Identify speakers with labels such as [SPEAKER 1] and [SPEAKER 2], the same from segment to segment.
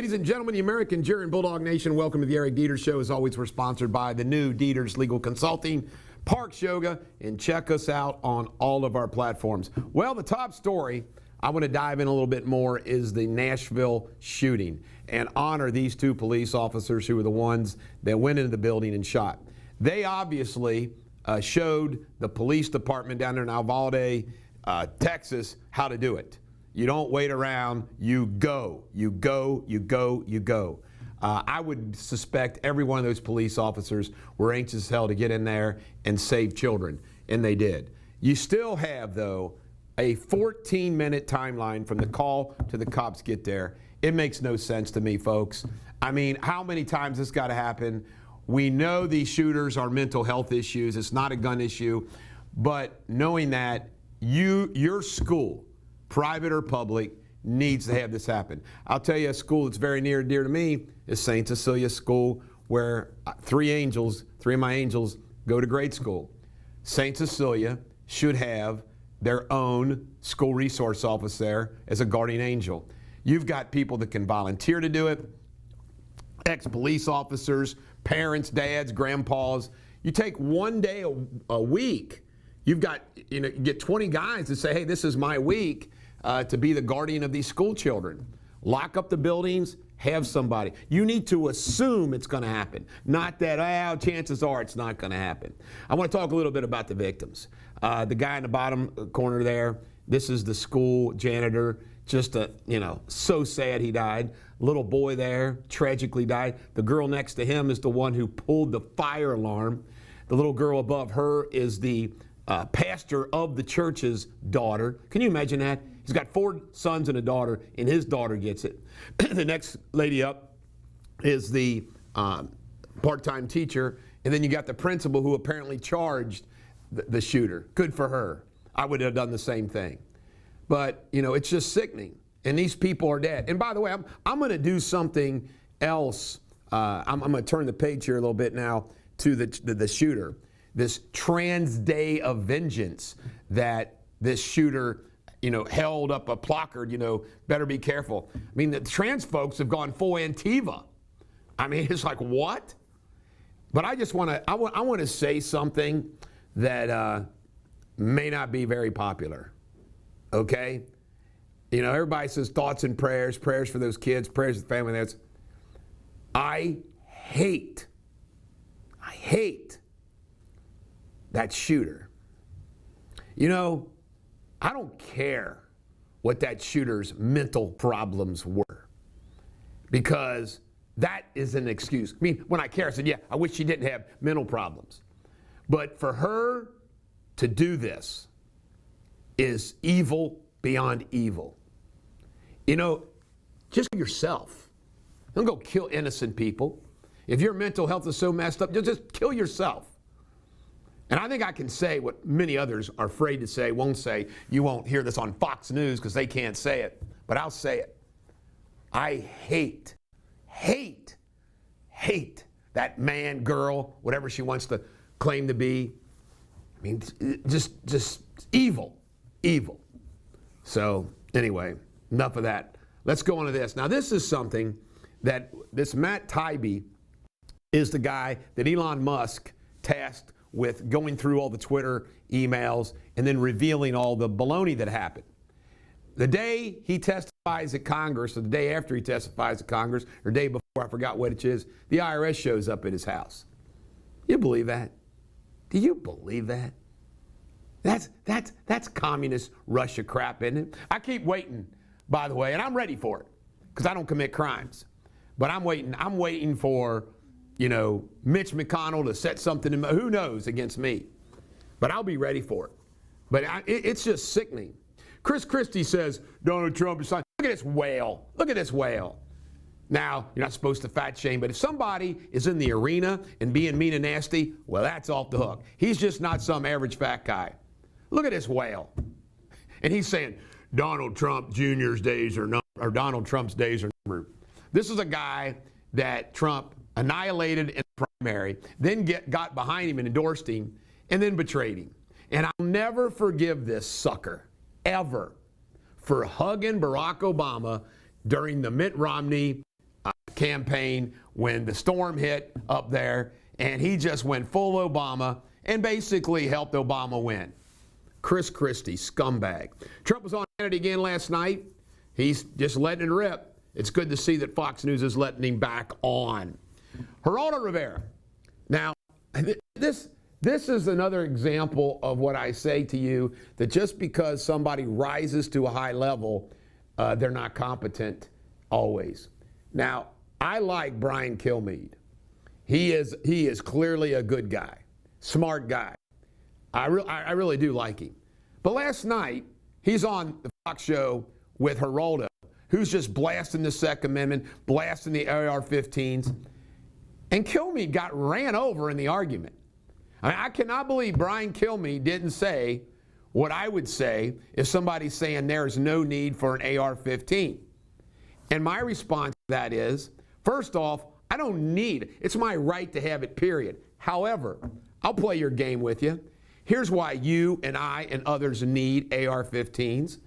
[SPEAKER 1] Ladies and gentlemen, the American jury and Bulldog Nation, welcome to the Eric Deters Show. As always, we're sponsored by the new Deters Legal Consulting, Parks Yoga, and check us out on all of our platforms. Well, the top story I want to dive in a little bit more is the Nashville shooting and honor these two police officers who were the ones that went into the building and shot. They obviously showed the police department down there in Uvalde, Texas, how to do it. You don't wait around, you go, you go, you go, you go. I would suspect every one of those police officers were anxious as hell to get in there and save children, and they did. You still have, though, a 14-minute timeline from the call to the cops get there. It makes no sense to me, folks. I mean, how many times this got to happen? We know these shooters are mental health issues. It's not a gun issue. But knowing that, your school, private or public, needs to have this happen. I'll tell you a school that's very near and dear to me is St. Cecilia School, where three of my angels go to grade school. St. Cecilia should have their own school resource office there as a guardian angel. You've got people that can volunteer to do it, ex-police officers, parents, dads, grandpas. You take one day a week, you get 20 guys that say, hey, this is my week to be the guardian of these school children. Lock up the buildings, have somebody. You need to assume it's going to happen, not that, chances are it's not going to happen. I want to talk a little bit about the victims. The guy in the bottom corner there, this is the school janitor, just so sad he died. Little boy there tragically died. The girl next to him is the one who pulled the fire alarm. The little girl above her is the pastor of the church's daughter. Can you imagine that? He's got 4 sons and a daughter, and his daughter gets it. The next lady up is the part-time teacher, and then you got the principal who apparently charged the shooter. Good for her. I would have done the same thing. But, it's just sickening, and these people are dead. And by the way, I'm going to do something else. I'm going to turn the page here a little bit now to the shooter. This trans day of vengeance that this shooter held up a placard, better be careful. I mean, the trans folks have gone full Antifa. I mean, it's like, what? But I just want to say something that may not be very popular, okay? Everybody says thoughts and prayers for those kids, prayers for the family. I hate that shooter. I don't care what that shooter's mental problems were, because that is an excuse. I mean, when I care, I said, yeah, I wish she didn't have mental problems. But for her to do is evil beyond evil. Just kill yourself. Don't go kill innocent people. If your mental health is so messed up, just kill yourself. And I think I can say what many others are afraid to say, won't say. You won't hear this on Fox News because they can't say it, but I'll say it. I hate that man, girl, whatever she wants to claim to be. I mean, just evil. So anyway, enough of that. Let's go on to this. Now, this is something that this Matt Taibbi is the guy that Elon Musk tasked with going through all the Twitter emails and then revealing all the baloney that happened. The day he testifies at Congress, or the day after he testifies at Congress, or the day before, I forgot what it is, the IRS shows up at his house. You believe that? Do you believe that? That's communist Russia crap, isn't it? I keep waiting, by the way, and I'm ready for it, because I don't commit crimes. But I'm waiting for Mitch McConnell to set something in, who knows, against me. But I'll be ready for it. But it's just sickening. Chris Christie says, Donald Trump is fine. Look at this whale. Look at this whale. Now, you're not supposed to fat shame, but if somebody is in the arena and being mean and nasty, well, that's off the hook. He's just not some average fat guy. Look at this whale. And he's saying, Donald Trump Jr.'s days are numbered, or Donald Trump's days are numbered. This is a guy that Trump annihilated in the primary, then got behind him and endorsed him, and then betrayed him. And I'll never forgive this sucker, ever, for hugging Barack Obama during the Mitt Romney campaign when the storm hit up there, and he just went full Obama and basically helped Obama win. Chris Christie, scumbag. Trump was on Hannity again last night. He's just letting it rip. It's good to see that Fox News is letting him back on. Geraldo Rivera. Now, this is another example of what I say to you, that just because somebody rises to a high level, they're not competent always. Now, I like Brian Kilmeade. He is clearly a good guy, smart guy. I really do like him. But last night, he's on the Fox show with Geraldo, who's just blasting the Second Amendment, blasting the AR-15s. And Kilmeade got ran over in the argument. I cannot believe Brian Kilmeade didn't say what I would say if somebody's saying there's no need for an AR-15. And my response to that is, first off, I don't need it. It's my right to have it, period. However, I'll play your game with you. Here's why you and I and others need AR-15s.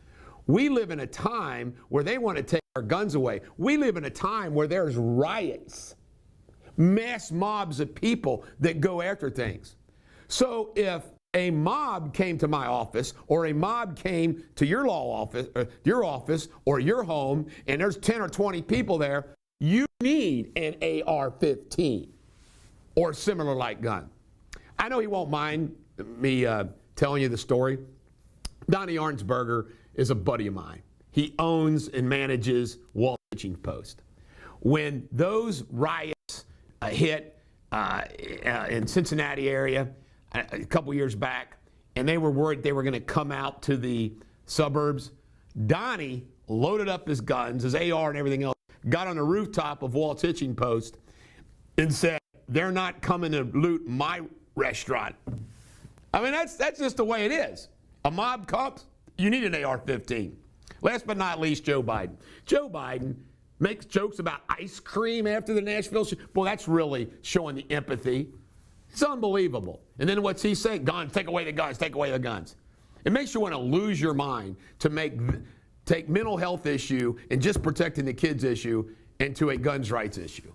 [SPEAKER 1] We live in a time where they want to take our guns away. We live in a time where there's riots, mass mobs of people that go after things. So if a mob came to my office, or a mob came to your law office, or your home, and there's 10 or 20 people there, you need an AR-15 or similar like gun. I know he won't mind me telling you the story. Donnie Arnsberger is a buddy of mine. He owns and manages Wall Pitching Post. When those riots hit in Cincinnati area a couple years back, and they were worried they were going to come out to the suburbs, Donnie loaded up his guns, his AR and everything else, got on the rooftop of Wall Pitching Post and said, "They're not coming to loot my restaurant." I mean, that's just the way it is. A mob comes, you need an AR-15. Last but not least, Joe Biden. Joe Biden makes jokes about ice cream after the Nashville shoot. Well, that's really showing the empathy. It's unbelievable. And then what's he saying? Guns, take away the guns, take away the guns. It makes you want to lose your mind to take mental health issue and just protecting the kids issue into a guns rights issue.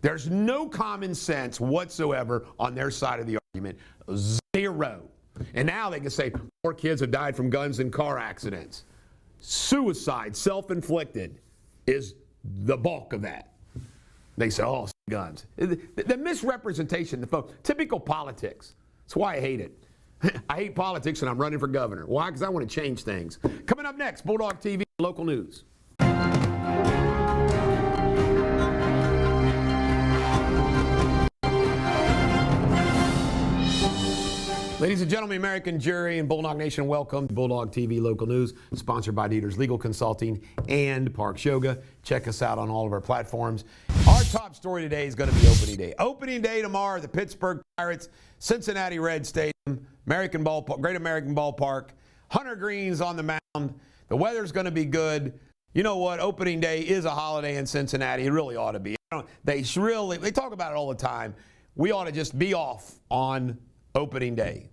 [SPEAKER 1] There's no common sense whatsoever on their side of the argument. Zero. And now they can say more kids have died from guns than car accidents. Suicide, self-inflicted, is the bulk of that. They say, oh, guns. The misrepresentation, typical politics. That's why I hate it. I hate politics, and I'm running for governor. Why? Because I want to change things. Coming up next, Bulldog TV, local news. Ladies and gentlemen, American jury and Bulldog Nation, welcome to Bulldog TV Local News, sponsored by Deters Legal Consulting and Park Yoga. Check us out on all of our platforms. Our top story today is going to be opening day. Opening day tomorrow, the Pittsburgh Pirates, Cincinnati Red Stadium, American Ballpark, Great American Ballpark, Hunter Green's on the mound. The weather's going to be good. You know what? Opening day is a holiday in Cincinnati. It really ought to be. They talk about it all the time. We ought to just be off on opening day.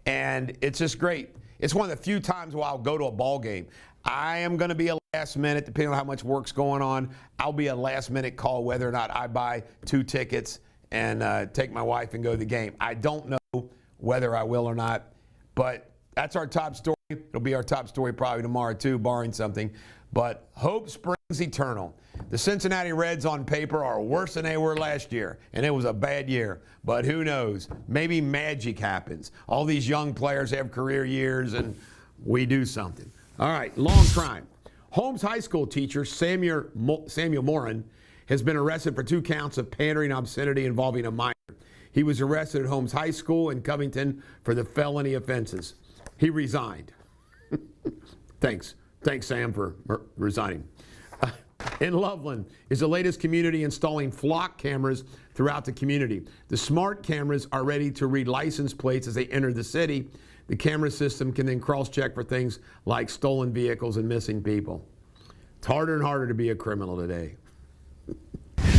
[SPEAKER 1] And it's just great. It's one of the few times where I'll go to a ball game. I am going to be a last minute, depending on how much work's going on. I'll be a last minute call whether or not I buy 2 tickets and take my wife and go to the game. I don't know whether I will or not, but that's our top story. It'll be our top story probably tomorrow too, barring something. But hope springs eternal. The Cincinnati Reds on paper are worse than they were last year, and it was a bad year. But who knows? Maybe magic happens. All these young players have career years, and we do something. All right, long crime. Holmes High School teacher Samuel Morin has been arrested for 2 counts of pandering obscenity involving a minor. He was arrested at Holmes High School in Covington for the felony offenses. He resigned. Thanks, Sam, for resigning. In Loveland is the latest community installing flock cameras throughout the community. The smart cameras are ready to read license plates as they enter the city. The camera system can then cross-check for things like stolen vehicles and missing people. It's harder and harder to be a criminal today.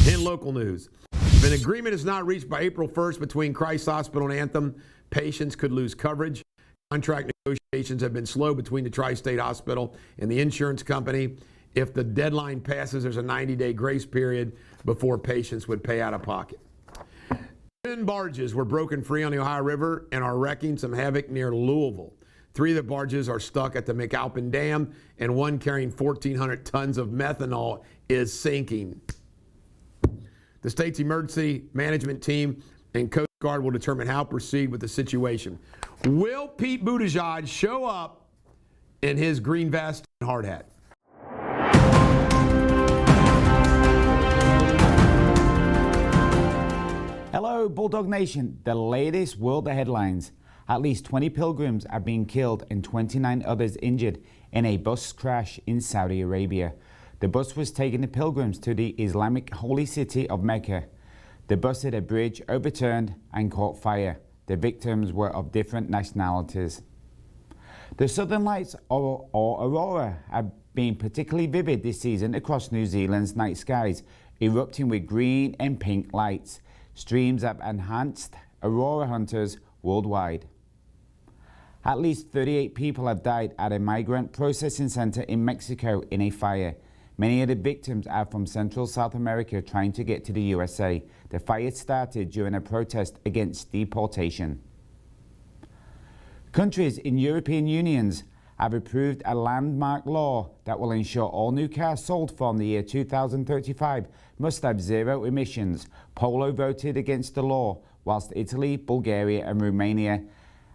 [SPEAKER 1] In local news, if an agreement is not reached by April 1st between Christ Hospital and Anthem, patients could lose coverage. Contract negotiations have been slow between the Tri-State Hospital and the insurance company. If the deadline passes, there's a 90-day grace period before patients would pay out of pocket. 10 barges were broken free on the Ohio River and are wreaking some havoc near Louisville. 3 of the barges are stuck at the McAlpin Dam, and one carrying 1,400 tons of methanol is sinking. The state's emergency management team and Coast Guard will determine how to proceed with the situation. Will Pete Buttigieg show up in his green vest and hard hat?
[SPEAKER 2] Hello, Bulldog Nation. The latest world headlines. At least 20 pilgrims are being killed and 29 others injured in a bus crash in Saudi Arabia. The bus was taking the pilgrims to the Islamic holy city of Mecca. The bus hit a bridge, overturned, and caught fire. The victims were of different nationalities. The Southern Lights, or Aurora, have been particularly vivid this season across New Zealand's night skies, erupting with green and pink lights. Streams have enhanced aurora hunters worldwide. At least 38 people have died at a migrant processing center in Mexico in a fire. Many of the victims are from Central South America trying to get to the USA. The fire started during a protest against deportation. Countries in European unions have approved a landmark law that will ensure all new cars sold from the year 2035 must have zero emissions. Poland voted against the law, whilst Italy, Bulgaria and Romania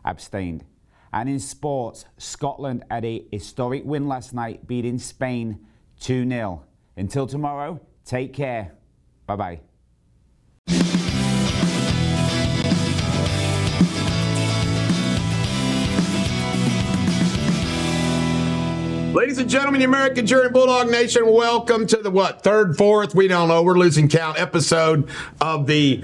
[SPEAKER 2] abstained. And in sports, Scotland had a historic win last night, beating Spain 2-0. Until tomorrow, take care. Bye-bye.
[SPEAKER 1] Ladies and gentlemen, the American Jury Bulldog Nation, welcome to the third, fourth, we don't know, we're losing count, episode of the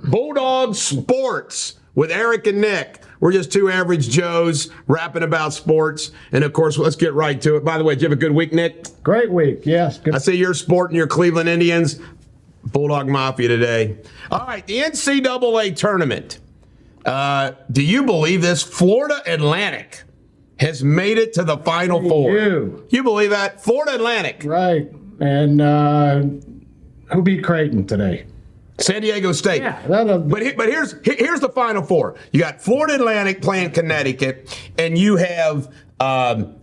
[SPEAKER 1] Bulldog Sports with Eric and Nick. We're just two average Joes rapping about sports. And of course, let's get right to it. By the way, did you have a good week, Nick?
[SPEAKER 3] Great week, yes. Good.
[SPEAKER 1] I see you're sporting your Cleveland Indians. Bulldog Mafia today. All right, the NCAA tournament. Do you believe this? Florida Atlantic has made it to the Final Four. You believe that? Florida Atlantic.
[SPEAKER 3] Right. And who beat Creighton today?
[SPEAKER 1] San Diego State.
[SPEAKER 3] Yeah,
[SPEAKER 1] but here's the Final Four. You got Florida Atlantic playing Connecticut, and you have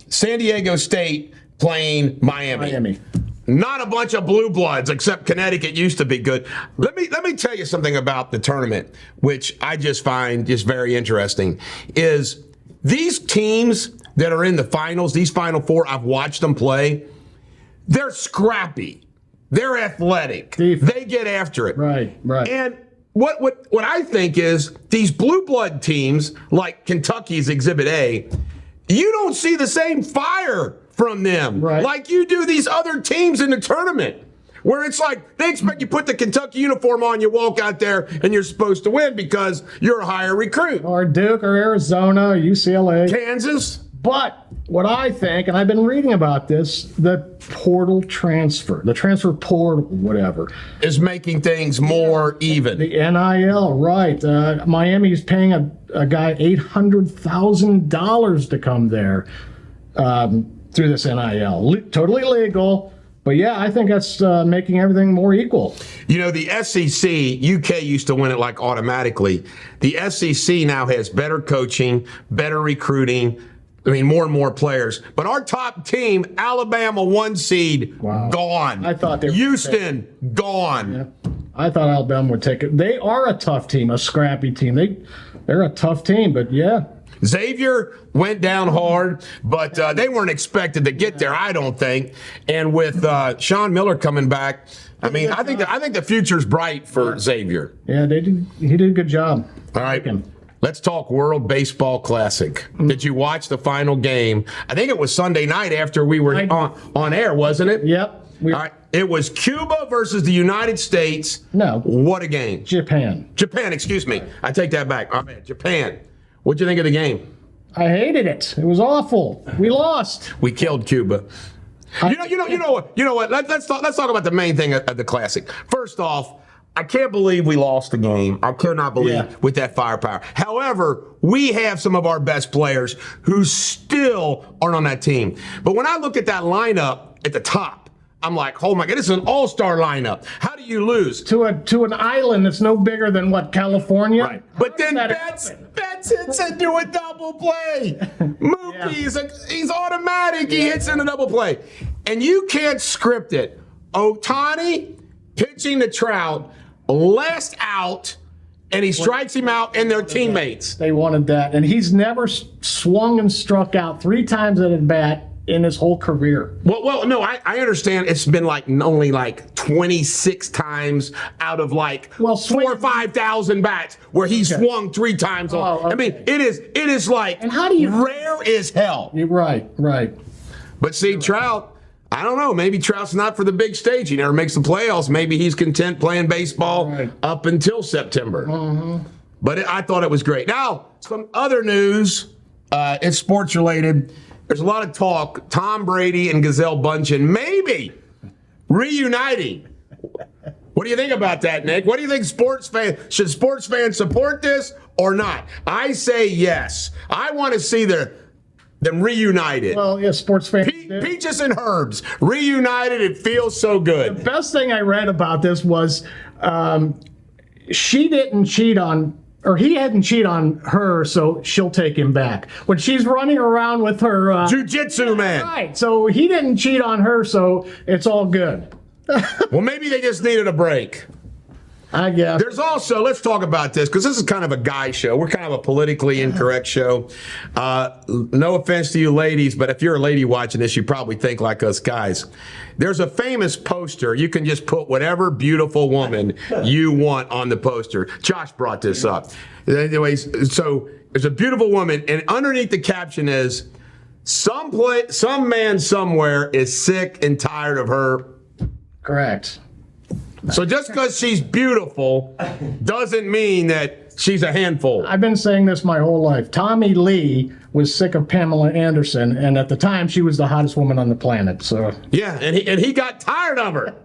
[SPEAKER 1] San Diego State playing Miami. Not a bunch of blue bloods, except Connecticut used to be good. Let me tell you something about the tournament, which I just find just very interesting, is these teams that are in the finals, these Final Four, I've watched them play, they're scrappy. They're athletic. They get after it.
[SPEAKER 3] Right.
[SPEAKER 1] And what I think is these blue blood teams, like Kentucky's Exhibit A, you don't see the same fire from them like you do these other teams in the tournament, where it's like they expect you put the Kentucky uniform on, you walk out there, and you're supposed to win because you're a higher recruit.
[SPEAKER 3] Or Duke or Arizona or UCLA.
[SPEAKER 1] Kansas.
[SPEAKER 3] But what I think, and I've been reading about this, the portal transfer, the transfer portal, whatever,
[SPEAKER 1] is making things more even.
[SPEAKER 3] The NIL, right. Miami's paying a guy $800,000 to come there through this NIL. Totally legal. But yeah, I think that's making everything more equal.
[SPEAKER 1] You know, the SEC, UK used to win it like automatically. The SEC now has better coaching, better recruiting. I mean, more and more players. But our top team, Alabama 1 seed, gone.
[SPEAKER 3] I thought they were
[SPEAKER 1] Houston, gone.
[SPEAKER 3] Yeah. I thought Alabama would take it. They are a tough team, a scrappy team. They're a tough team, but yeah.
[SPEAKER 1] Xavier went down hard, but they weren't expected to get there, I don't think. And with Sean Miller coming back, I mean, I think the future's bright for Xavier.
[SPEAKER 3] Yeah, he did a good job.
[SPEAKER 1] All right. Let's talk World Baseball Classic. Did you watch the final game? I think it was Sunday night after we were on air, wasn't it?
[SPEAKER 3] Yep.
[SPEAKER 1] All right. It was Cuba versus the United States.
[SPEAKER 3] No.
[SPEAKER 1] What a game.
[SPEAKER 3] Japan,
[SPEAKER 1] excuse me. I take that back. All right, Japan. What'd you think of the game?
[SPEAKER 3] I hated it. It was awful. We lost.
[SPEAKER 1] We killed Cuba. You know what? Let's talk about the main thing of the Classic. First off, I can't believe we lost the game. I cannot believe with that firepower. However, we have some of our best players who still aren't on that team. But when I look at that lineup, at the top. I'm like, oh my God, this is an all-star lineup. How do you lose?
[SPEAKER 3] To an island that's no bigger than what, California?
[SPEAKER 1] Right. But then Betts hits into a double play. Mookie, he's automatic. He hits in a double play. And you can't script it. Ohtani pitching to Trout, last out, and he strikes him out and their teammates.
[SPEAKER 3] They wanted that. And he's never swung and struck out 3 times at a bat in his whole career.
[SPEAKER 1] Well, no, I understand it's been like only like 26 times out of like 4,000 or 5,000 bats where he swung 3 times. I mean, it is like
[SPEAKER 3] and how do you,
[SPEAKER 1] rare as hell.
[SPEAKER 3] You're right.
[SPEAKER 1] But see, Trout, I don't know. Maybe Trout's not for the big stage. He never makes the playoffs. Maybe he's content playing baseball up until September. But I thought it was great. Now, some other news. It's sports related. There's a lot of talk. Tom Brady and Gisele Bündchen maybe reuniting. What do you think about that, Nick? What do you think should sports fans support this or not? I say yes. I want to see them reunited.
[SPEAKER 3] Well, yeah, sports fans.
[SPEAKER 1] Peaches and Herbs reunited. It feels so good.
[SPEAKER 3] The best thing I read about this was she didn't cheat on, or he hadn't cheated on her, so she'll take him back. When she's running around with her
[SPEAKER 1] jiu-jitsu man.
[SPEAKER 3] Right. So he didn't cheat on her, so it's all good.
[SPEAKER 1] Well, maybe they just needed a break.
[SPEAKER 3] I guess.
[SPEAKER 1] There's also, let's talk about this, because this is kind of a guy show. We're kind of a politically incorrect show. No offense to you ladies, but if you're a lady watching this, you probably think like us guys. There's a famous poster. You can just put whatever beautiful woman you want on the poster. Josh brought this up. Anyways, so there's a beautiful woman, and underneath the caption is, some man somewhere is sick and tired of her.
[SPEAKER 3] Correct.
[SPEAKER 1] So just because she's beautiful doesn't mean that she's a handful.
[SPEAKER 3] I've been saying this my whole life. Tommy Lee was sick of Pamela Anderson, and at the time, she was the hottest woman on the planet. So
[SPEAKER 1] yeah, and he got tired of her.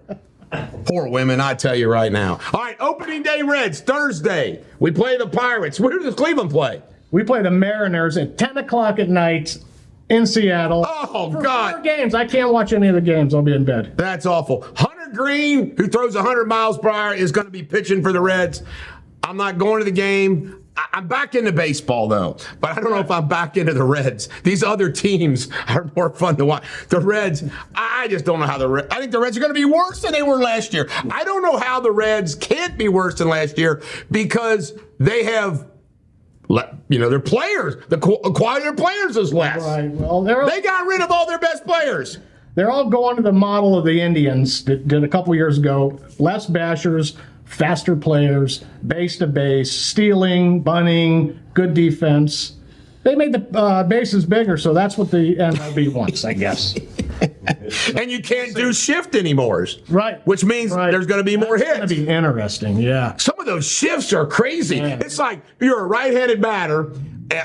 [SPEAKER 1] Poor women, I tell you right now. All right, opening day Reds, Thursday. We play the Pirates. Where does Cleveland play?
[SPEAKER 3] We play the Mariners at 10 o'clock at night in Seattle.
[SPEAKER 1] Oh,
[SPEAKER 3] for
[SPEAKER 1] God.
[SPEAKER 3] 4 games. I can't watch any of the games. I'll be in bed.
[SPEAKER 1] That's awful. Hunter Green, who throws 100 miles per hour, is going to be pitching for the Reds. I'm not going to the game. I'm back into baseball, though, but I don't know if I'm back into the Reds. These other teams are more fun to watch. The Reds, I just don't know how I think the Reds are going to be worse than they were last year. I don't know how the Reds can't be worse than last year because they have, their players, the quality of their players is less.
[SPEAKER 3] Right. Well,
[SPEAKER 1] they got rid of all their best players.
[SPEAKER 3] They're all going to the model of the Indians that did a couple years ago. Less bashers, faster players, base to base, stealing, bunting, good defense. They made the bases bigger, so that's what the MLB wants, I guess.
[SPEAKER 1] And you can't do shift anymore.
[SPEAKER 3] Right.
[SPEAKER 1] Which means there's going to be more hits.
[SPEAKER 3] It's going to be interesting, yeah.
[SPEAKER 1] Some of those shifts are crazy. Yeah. It's like you're a right-handed batter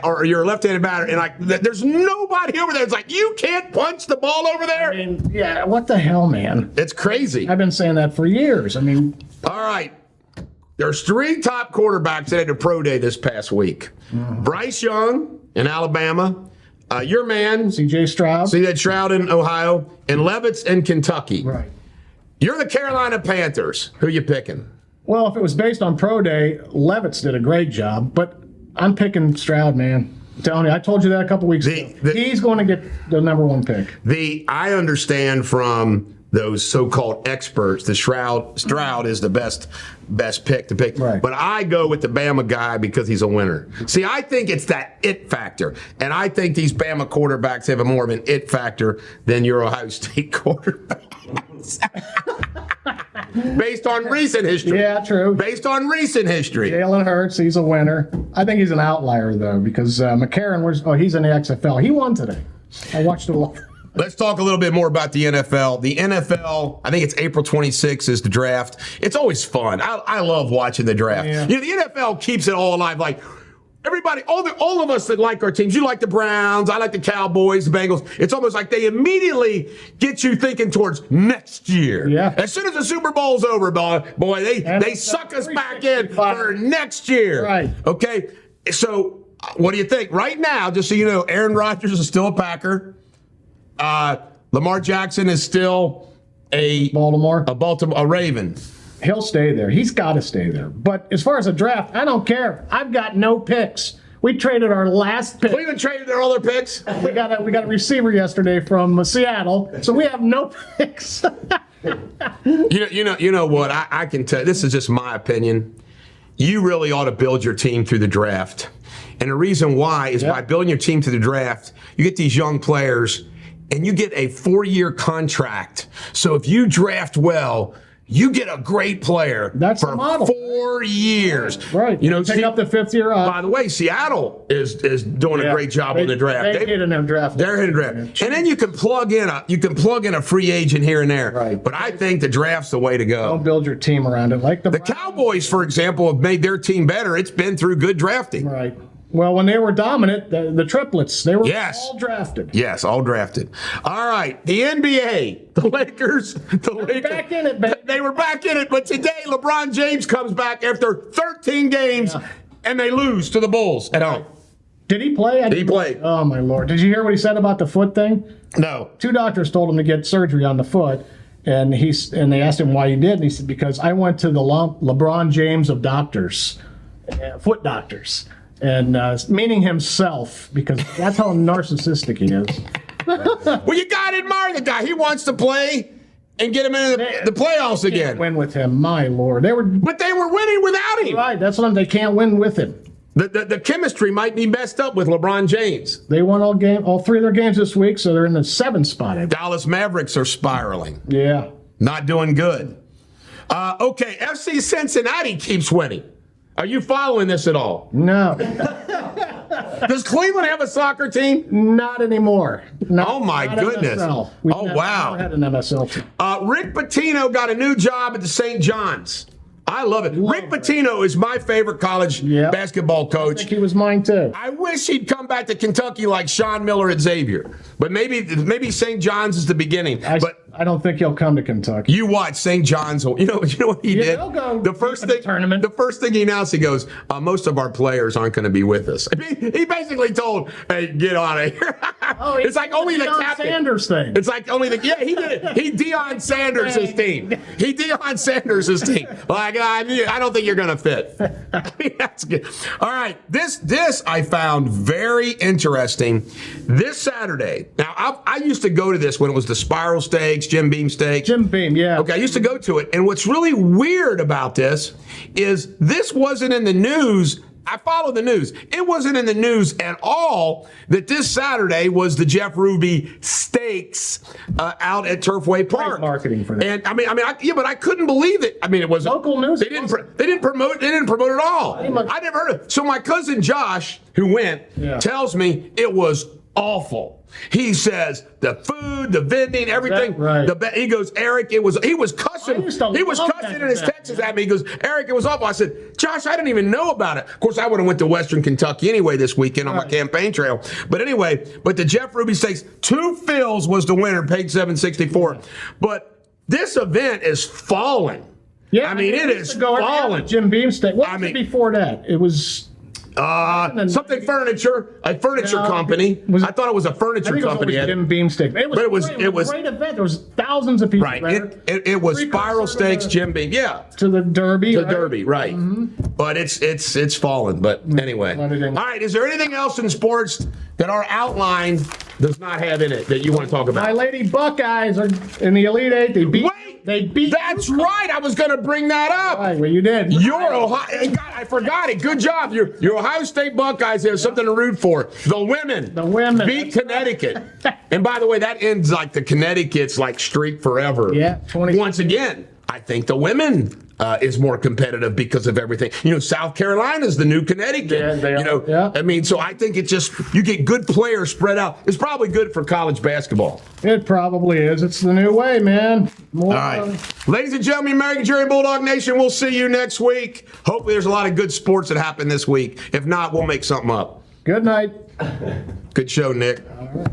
[SPEAKER 1] or you're a left-handed batter, and there's nobody over there. It's like, you can't punch the ball over there?
[SPEAKER 3] I mean, yeah, what the hell, man?
[SPEAKER 1] It's crazy.
[SPEAKER 3] I've been saying that for years. I mean...
[SPEAKER 1] All right. There's 3 top quarterbacks that had a pro day this past week. Mm-hmm. Bryce Young in Alabama, your man,
[SPEAKER 3] C.J.
[SPEAKER 1] Stroud in Ohio, and Levitz in Kentucky.
[SPEAKER 3] Right.
[SPEAKER 1] You're the Carolina Panthers. Who you picking?
[SPEAKER 3] Well, if it was based on pro day, Levitz did a great job, but I'm picking Stroud, man. I'm telling you, I told you that a couple weeks ago. He's going to get the number 1 pick.
[SPEAKER 1] I understand from those so-called experts, the Stroud is the best pick to pick.
[SPEAKER 3] Right.
[SPEAKER 1] But I go with the Bama guy because he's a winner. See, I think it's that it factor. And I think these Bama quarterbacks have a more of an it factor than your Ohio State quarterbacks. Based on recent history.
[SPEAKER 3] Yeah, true.
[SPEAKER 1] Based on recent history.
[SPEAKER 3] Jalen Hurts, he's a winner. I think he's an outlier, though, because McCarron, he's in the XFL. He won today. I watched it a lot.
[SPEAKER 1] Let's talk a little bit more about the NFL. The NFL, I think it's April 26th is the draft. It's always fun. I love watching the draft.
[SPEAKER 3] Yeah.
[SPEAKER 1] The NFL keeps it all alive. Like, everybody, all of us that like our teams, you like the Browns, I like the Cowboys, the Bengals. It's almost like they immediately get you thinking towards next year.
[SPEAKER 3] Yeah.
[SPEAKER 1] As soon as the Super Bowl's over, boy, they suck us back in for next year.
[SPEAKER 3] Right.
[SPEAKER 1] Okay? So, what do you think? Right now, just so you know, Aaron Rodgers is still a Packer. Lamar Jackson is still a
[SPEAKER 3] Baltimore.
[SPEAKER 1] A Raven.
[SPEAKER 3] He'll stay there. He's got to stay there. But as far as a draft, I don't care. I've got no picks. We traded our last pick.
[SPEAKER 1] Cleveland traded their other picks.
[SPEAKER 3] We got a receiver yesterday from Seattle, so we have no picks.
[SPEAKER 1] You know what? I can tell. This is just my opinion. You really ought to build your team through the draft, and the reason why is by building your team through the draft, you get these young players, and you get a 4-year contract. So if you draft well, you get a great player
[SPEAKER 3] That's
[SPEAKER 1] for
[SPEAKER 3] the model.
[SPEAKER 1] 4 years.
[SPEAKER 3] Right.
[SPEAKER 1] You know,
[SPEAKER 3] pick up the 5th year off.
[SPEAKER 1] By the way, Seattle is doing a great job on the draft.
[SPEAKER 3] They hit in their draft.
[SPEAKER 1] They're hitting draft. And then you can plug in a free agent here and there.
[SPEAKER 3] Right.
[SPEAKER 1] But I think the draft's the way to go.
[SPEAKER 3] Don't build your team around it. Like the
[SPEAKER 1] Cowboys, for example, have made their team better. It's been through good drafting.
[SPEAKER 3] Right. Well, when they were dominant, the triplets, they were
[SPEAKER 1] Yes.
[SPEAKER 3] all drafted.
[SPEAKER 1] Yes, all drafted. All right, the NBA, the Lakers,
[SPEAKER 3] back in it, baby.
[SPEAKER 1] They were back in it, but today LeBron James comes back after 13 games, and they lose to the Bulls at home.
[SPEAKER 3] Did he play?
[SPEAKER 1] He played.
[SPEAKER 3] Oh, my Lord. Did you hear what he said about the foot thing?
[SPEAKER 1] No.
[SPEAKER 3] 2 doctors told him to get surgery on the foot, and they asked him why he did, and he said, because I went to the LeBron James of doctors, foot doctors. And meaning himself, because that's how narcissistic he is.
[SPEAKER 1] Well, you got to admire the guy. He wants to play and get him into the playoffs again.
[SPEAKER 3] Win with him, my Lord.
[SPEAKER 1] But they were winning without him.
[SPEAKER 3] Right, that's what they can't win with him.
[SPEAKER 1] The chemistry might be messed up with LeBron James.
[SPEAKER 3] They won all 3 of their games this week, so they're in the 7th spot.
[SPEAKER 1] Dallas Mavericks are spiraling.
[SPEAKER 3] Yeah.
[SPEAKER 1] Not doing good. Okay, FC Cincinnati keeps winning. Are you following this at all?
[SPEAKER 3] No.
[SPEAKER 1] Does Cleveland have a soccer team?
[SPEAKER 3] Not anymore.
[SPEAKER 1] Oh, my goodness.
[SPEAKER 3] MSL.
[SPEAKER 1] Wow.
[SPEAKER 3] Never had an MSL team.
[SPEAKER 1] Rick Pitino got a new job at the St. John's. I love it. Rick Pitino is my favorite college basketball
[SPEAKER 3] I
[SPEAKER 1] coach.
[SPEAKER 3] think he was mine, too.
[SPEAKER 1] I wish he'd come back to Kentucky like Sean Miller at Xavier. But maybe St. John's is the beginning.
[SPEAKER 3] I don't think he'll come to Kentucky.
[SPEAKER 1] You watch St. John's. You know what he did?
[SPEAKER 3] They'll go
[SPEAKER 1] The first
[SPEAKER 3] deep in the tournament.
[SPEAKER 1] The first thing he announced, he goes, most of our players aren't going to be with us. I mean, he basically told, "Hey, get out of here." It's like only the captain.
[SPEAKER 3] Sanders thing.
[SPEAKER 1] It's like only the he did it. He Deion Sanders' team. He Deion Sanders' team. Like I don't think you're going to fit. I mean, that's good. All right, this I found very interesting. This Saturday. Now I used to go to this when it was the Spiral Stakes, Jim Beam Stakes.
[SPEAKER 3] Jim Beam, yeah.
[SPEAKER 1] Okay, I used to go to it. And what's really weird about this is this wasn't in the news. I follow the news. It wasn't in the news at all that this Saturday was the Jeff Ruby Stakes out at Turfway Park.
[SPEAKER 3] Great marketing for that.
[SPEAKER 1] And but I couldn't believe it. I mean, it was
[SPEAKER 3] local news.
[SPEAKER 1] They didn't promote it at all. I never heard of it. So my cousin Josh, who went, tells me it was awful. He says the food, the vending, everything.
[SPEAKER 3] Right.
[SPEAKER 1] He goes, Eric, he was cussing. He was cussing in his texts at me. He goes, Eric, it was awful. I said, Josh, I didn't even know about it. Of course, I would have went to Western Kentucky anyway this weekend on my campaign trail. But anyway, the Jeff Ruby Stakes, 2 fills was the winner, paid $764. But this event is falling.
[SPEAKER 3] Yeah,
[SPEAKER 1] I mean, it is falling.
[SPEAKER 3] Jim Beam Stakes. What was it before that? It was
[SPEAKER 1] something furniture, a furniture company. I thought it was a furniture company.
[SPEAKER 3] It was Jim Beam Stakes. It was a great event. There was thousands of people there.
[SPEAKER 1] It was Spiral Stakes, Jim Beam. Yeah.
[SPEAKER 3] To the Derby.
[SPEAKER 1] Derby, right. Mm-hmm. But it's fallen. But anyway. All right. Is there anything else in sports that our outline does not have in it that you want to talk about?
[SPEAKER 3] My Lady Buckeyes are in the Elite Eight. They beat.
[SPEAKER 1] That's right. I was going to bring that up.
[SPEAKER 3] Right, well, you did.
[SPEAKER 1] Your Ohio. God, I forgot it. Good job. Your Ohio State Buckeyes have something to root for. The women beat Connecticut. And by the way, that ends like the Connecticut's like streak forever.
[SPEAKER 3] Yeah.
[SPEAKER 1] Once again, I think the women is more competitive because of everything. South Carolina's the new Connecticut.
[SPEAKER 3] Yeah, they are. Yeah.
[SPEAKER 1] I mean, so I think you get good players spread out. It's probably good for college basketball.
[SPEAKER 3] It probably is. It's the new way, man. All
[SPEAKER 1] right. Ladies and gentlemen, American Jerry Bulldog Nation, we'll see you next week. Hopefully there's a lot of good sports that happen this week. If not, we'll make something up.
[SPEAKER 3] Good night.
[SPEAKER 1] Good show, Nick.
[SPEAKER 3] All right.